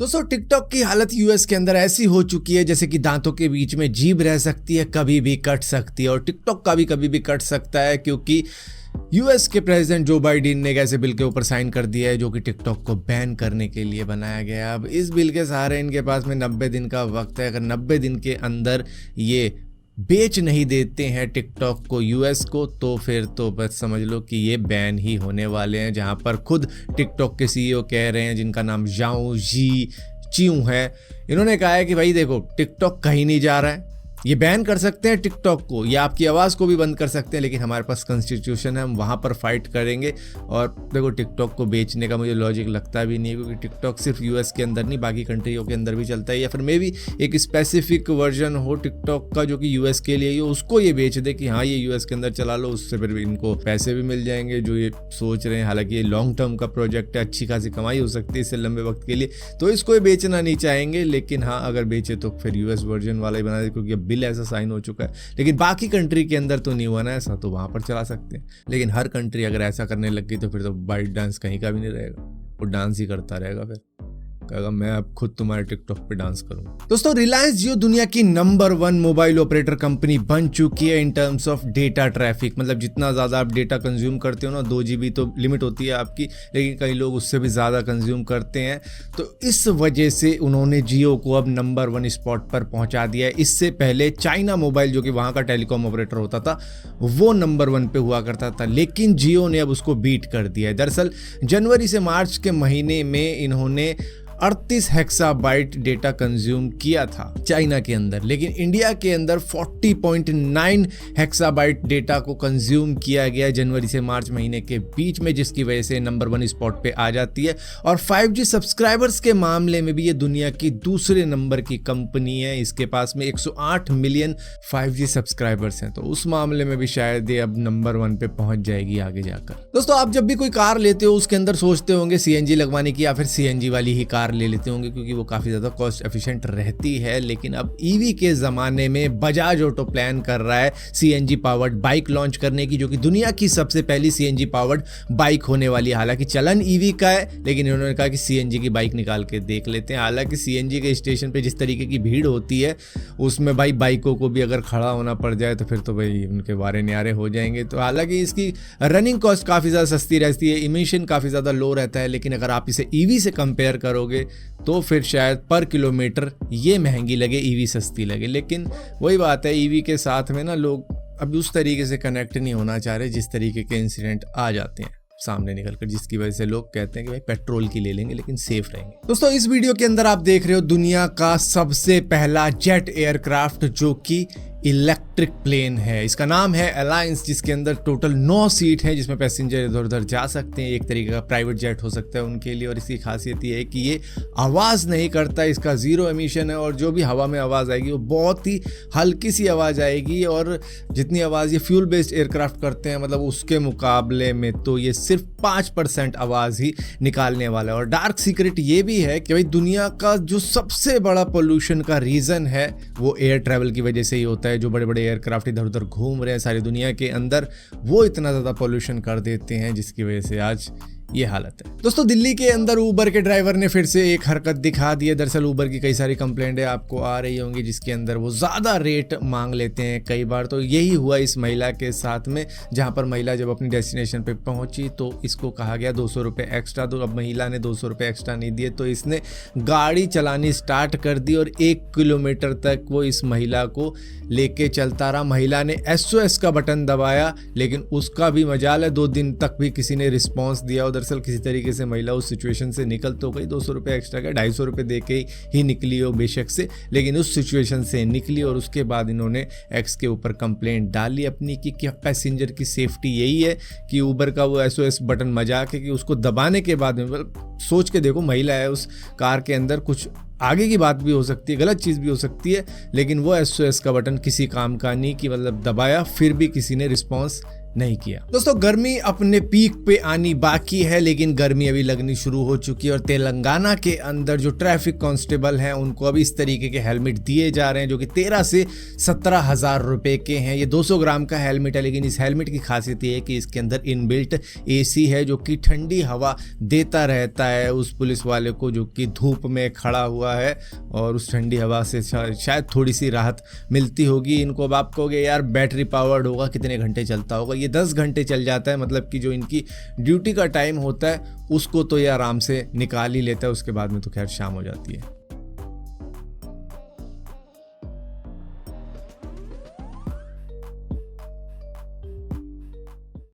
दोस्तों टिकटॉक की हालत यूएस के अंदर ऐसी हो चुकी है जैसे कि दांतों के बीच में जीभ रह सकती है, कभी भी कट सकती है। और टिकटॉक का भी कभी भी कट सकता है क्योंकि यूएस के प्रेसिडेंट जो बाइडेन ने एक ऐसे बिल के ऊपर साइन कर दिया है जो कि टिकटॉक को बैन करने के लिए बनाया गया है। अब इस बिल के सहारे इनके पास में 90 दिन का वक्त है। अगर 90 दिन के अंदर ये बेच नहीं देते हैं टिकटॉक को यूएस को, तो फिर तो बस समझ लो कि ये बैन ही होने वाले हैं। जहां पर खुद टिकटॉक के सीईओ कह रहे हैं, जिनका नाम जाओ जी चिऊ है, इन्होंने कहा है कि भाई देखो टिकटॉक कहीं नहीं जा रहा है, ये बैन कर सकते हैं टिकटॉक को, ये आपकी आवाज़ को भी बंद कर सकते हैं, लेकिन हमारे पास कॉन्स्टिट्यूशन है, हम वहाँ पर फाइट करेंगे। और देखो टिकटॉक को बेचने का मुझे लॉजिक लगता भी नहीं है, क्योंकि टिकटॉक सिर्फ यूएस के अंदर नहीं बाकी कंट्रियों के अंदर भी चलता है। या फिर मे भी एक स्पेसिफिक वर्जन हो टिकटॉक का जो कि यूएस के लिए ही हो, उसको ये बेच दे कि हाँ ये यूएस के अंदर चला लो, उससे फिर इनको पैसे भी मिल जाएंगे जो ये सोच रहे हैं। हालांकि ये लॉन्ग टर्म का प्रोजेक्ट है, अच्छी खासी कमाई हो सकती है इससे लंबे वक्त के लिए, तो इसको ये बेचना नहीं चाहेंगे। लेकिन हाँ अगर बेचे तो फिर यूएस वर्जन वाला ही बना दे, क्योंकि अब बिल ऐसा साइन हो चुका है। लेकिन बाकी कंट्री के अंदर तो नहीं हुआ ना ऐसा, तो वहां पर चला सकते हैं। लेकिन हर कंट्री अगर ऐसा करने लग गई तो फिर तो बाइट डांस कहीं का भी नहीं रहेगा, वो डांस ही करता रहेगा, फिर कहेगा मैं अब खुद तुम्हारे टिकटॉक पे डांस करूं। दोस्तों रिलायंस जियो दुनिया की नंबर 1 मोबाइल ऑपरेटर कंपनी बन चुकी है in terms of data traffic. मतलब जितना ज्यादा आप डेटा कंज्यूम करते हो ना, 2 GB तो लिमिट होती है आपकी, लेकिन कई लोग उससे भी ज्यादा कंज्यूम करते हैं। तो इस वजह से उन्होंने जियो को अब नंबर 1 स्पॉट पर पहुंचा दिया है। इससे पहले चाइना मोबाइल जो कि वहां का टेलीकॉम ऑपरेटर होता था, वो नंबर 1 पे हुआ करता था, लेकिन जियो ने अब उसको बीट कर दिया है। दरअसल जनवरी से मार्च के महीने में इन्होंने 38 हेक्साबाइट डेटा कंज्यूम किया था चाइना के अंदर, लेकिन इंडिया के अंदर 40.9 हेक्साबाइट डेटा को कंज्यूम किया गया जनवरी से मार्च महीने के बीच में, जिसकी वजह से नंबर 1 स्पॉट पे आ जाती है। और 5G सब्सक्राइबर्स के मामले में भी ये दुनिया की दूसरे नंबर की कंपनी है। इसके पास में 108 मिलियन 5G सब्सक्राइबर्स हैं, तो उस मामले में भी शायद ये अब नंबर 1 पे पहुंच जाएगी आगे जाकर। दोस्तों आप जब भी कोई कार लेते हो उसके अंदर सोचते होंगे सीएनजी लगवाने की, या फिर सीएनजी वाली ही कार ले लेते होंगे क्योंकि वो काफी ज्यादा कॉस्ट एफिशिएंट रहती है। लेकिन अब ईवी के जमाने में बजाज ऑटो प्लान कर रहा है सीएनजी पावर्ड बाइक लॉन्च करने की, जो कि दुनिया की सबसे पहली सीएनजी पावर्ड बाइक होने वाली है। हालांकि चलन ईवी का है, लेकिन इन्होंने कहा कि सीएनजी की बाइक निकाल के देख लेते हैं। हालांकि सीएनजी के स्टेशन पे जिस तरीके की भीड़ होती है, उसमें भाई बाइकों को भी अगर खड़ा होना पड़ जाए तो फिर तो भाई उनके वारे न्यारे हो जाएंगे। तो हालांकि इसकी रनिंग कॉस्ट काफी ज्यादा सस्ती रहती है, इमिशन काफी ज्यादा लो रहता है, लेकिन अगर आप इसे ईवी से कंपेयर करोगे तो फिर शायद पर किलोमीटर ये महंगी लगे, ईवी सस्ती लगे। लेकिन वही बात है, ईवी के साथ में ना लोग अब उस तरीके से कनेक्ट नहीं होना चाह रहे जिस तरीके के इंसिडेंट आ जाते हैं सामने निकलकर, जिसकी वजह से लोग कहते हैं कि भाई पेट्रोल की ले लेंगे लेकिन सेफ रहेंगे। दोस्तों इस वीडियो के अंदर आप देख रहे हो दुनिया का सबसे पहला जेट एयरक्राफ्ट जो कि इलेक्ट्रिक प्लेन है। इसका नाम है अलायंस, जिसके अंदर टोटल 9 सीट है, जिसमें पैसेंजर इधर उधर जा सकते हैं। एक तरीके का प्राइवेट जेट हो सकता है उनके लिए। और इसकी खासियत ये है कि ये आवाज़ नहीं करता, इसका 0 एमिशन है, और जो भी हवा में आवाज़ आएगी वो बहुत ही हल्की सी आवाज़ आएगी। और जितनी आवाज़ ये फ्यूल बेस्ड एयरक्राफ्ट करते हैं, मतलब उसके मुकाबले में तो ये सिर्फ 5% आवाज़ ही निकालने वाला है। और डार्क सीक्रेट ये भी है कि भाई दुनिया का जो सबसे बड़ा पोल्यूशन का रीज़न है वो एयर ट्रैवल की वजह से ही होता है। जो बड़े बड़े एयरक्राफ्ट इधर उधर घूम रहे हैं सारी दुनिया के अंदर, वो इतना ज़्यादा पोल्यूशन कर देते हैं, जिसकी वजह से आज ये हालत है। दोस्तों दिल्ली के अंदर उबर के ड्राइवर ने फिर से एक हरकत दिखा दी है। दरअसल उबर की कई सारी कंप्लेंटें आपको आ रही होंगी, जिसके अंदर वो ज़्यादा रेट मांग लेते हैं कई बार। तो यही हुआ इस महिला के साथ में, जहां पर महिला जब अपनी डेस्टिनेशन पे पहुंची तो इसको कहा गया 200 रुपये एक्स्ट्रा दो। अब महिला ने 200 रुपये एक्स्ट्रा नहीं दिए तो इसने गाड़ी चलानी स्टार्ट कर दी और 1 किलोमीटर तक वो इस महिला को लेके चलता रहा। महिला ने SOS का बटन दबाया, लेकिन उसका भी मजाल है, 2 दिन तक भी किसी ने रिस्पॉन्स दिया। दरअसल किसी तरीके से महिला उस सिचुएशन से निकल तो गई, 200 रुपये एक्स्ट्रा का 250 रुपये दे के ही निकली हो बेशक से, लेकिन उस सिचुएशन से निकली। और उसके बाद इन्होंने एक्स के ऊपर कंप्लेंट डाली अपनी कि क्या पैसेंजर की सेफ्टी यही है कि उबर का वो SOS बटन मजाक है कि उसको दबाने के बाद में, सोच के देखो महिला है उस कार के अंदर, कुछ आगे की बात भी हो सकती है, गलत चीज़ भी हो सकती है, लेकिन वो SOS का बटन किसी काम का नहीं कि मतलब दबाया फिर भी किसी ने रिस्पॉन्स नहीं किया। दोस्तों गर्मी अपने पीक पे आनी बाकी है, लेकिन गर्मी अभी लगनी शुरू हो चुकी है और तेलंगाना के अंदर जो ट्रैफिक कांस्टेबल हैं उनको अभी इस तरीके के हेलमेट दिए जा रहे हैं जो कि 13 से 17 हज़ार रुपए के हैं। ये 200 ग्राम का हेलमेट है, लेकिन इस हेलमेट की खासियत ये है कि इसके अंदर इनबिल्ट AC है जो कि ठंडी हवा देता रहता है उस पुलिस वाले को जो कि धूप में खड़ा हुआ है, और उस ठंडी हवा से शायद थोड़ी सी राहत मिलती होगी इनको। अब आप कहोगे यार बैटरी पावर्ड होगा, कितने घंटे चलता होगा? ये 10 घंटे चल जाता है, मतलब कि जो इनकी ड्यूटी का टाइम होता है उसको तो ये आराम से निकाल ही लेता है, उसके बाद में तो खैर शाम हो जाती है।